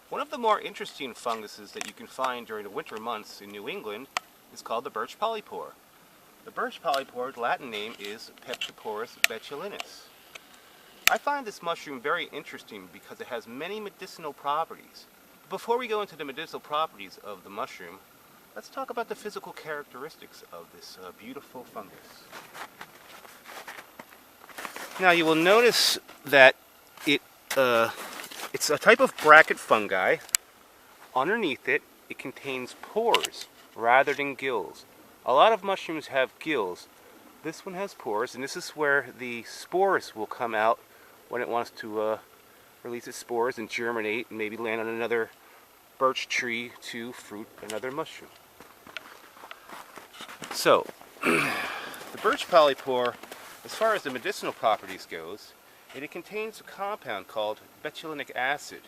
One of the more interesting funguses that you can find during the winter months in New England is called the Birch Polypore. The Birch Polypore's Latin name is Polypore betulinus. I find this mushroom very interesting because it has many medicinal properties. But before we go into the medicinal properties of the mushroom, let's talk about the physical characteristics of this beautiful fungus. Now you will notice that it's a type of bracket fungi. Underneath it, it contains pores rather than gills. A lot of mushrooms have gills. This one has pores, and this is where the spores will come out when it wants to release its spores and germinate and maybe land on another birch tree to fruit another mushroom. So, the birch polypore, as far as the medicinal properties goes, it contains a compound called betulinic acid.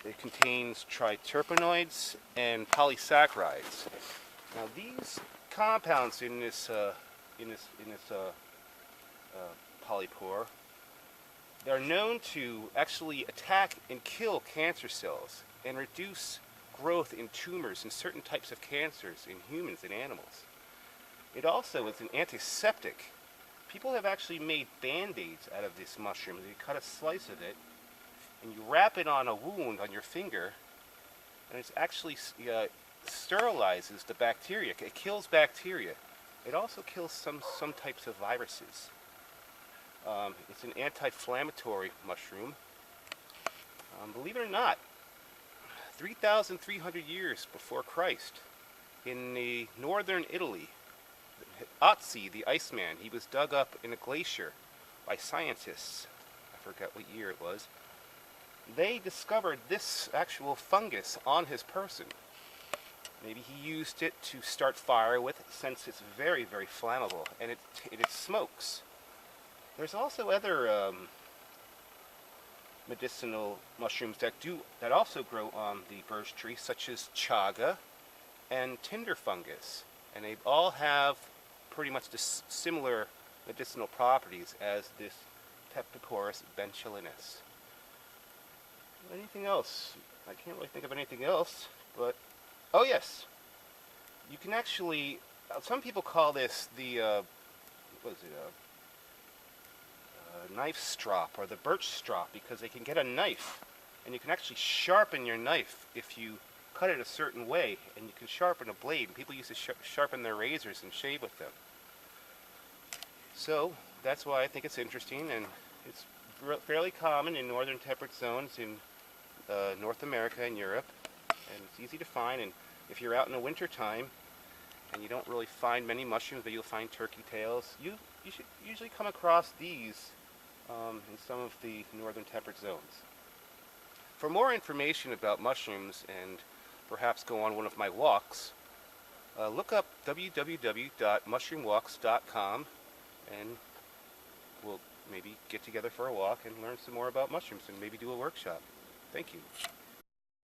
It contains triterpenoids and polysaccharides. Now these compounds in this polypore, they're known to actually attack and kill cancer cells and reduce growth in tumors in certain types of cancers in humans and animals. It also is an antiseptic. People have actually made band-aids out of this mushroom. You cut a slice of it and you wrap it on a wound on your finger, and it actually sterilizes the bacteria. It kills bacteria. It also kills some types of viruses. It's an anti-inflammatory mushroom. Believe it or not, 3,300 years before Christ, in the northern Italy, Otzi, the Iceman, he was dug up in a glacier by scientists. I forgot what year it was. They discovered this actual fungus on his person. Maybe he used it to start fire with, since it's very, very flammable, and it smokes. There's also other medicinal mushrooms that also grow on the birch tree, such as chaga and tinder fungus, and they all have pretty much the similar medicinal properties as this Polypore betulinus. Anything else? I can't really think of anything else, but oh yes, you can actually. Some people call this the knife strop or the birch strop, because they can get a knife and you can actually sharpen your knife if you cut it a certain way, and you can sharpen a blade. People used to sharpen their razors and shave with them. So that's why I think it's interesting, and it's fairly common in northern temperate zones in North America and Europe, and it's easy to find. And if you're out in the winter time and you don't really find many mushrooms, but you'll find turkey tails, you should usually come across these in some of the northern temperate zones. For more information about mushrooms, and perhaps go on one of my walks, look up www.mushroomwalks.com, and we'll maybe get together for a walk and learn some more about mushrooms and maybe do a workshop. Thank you.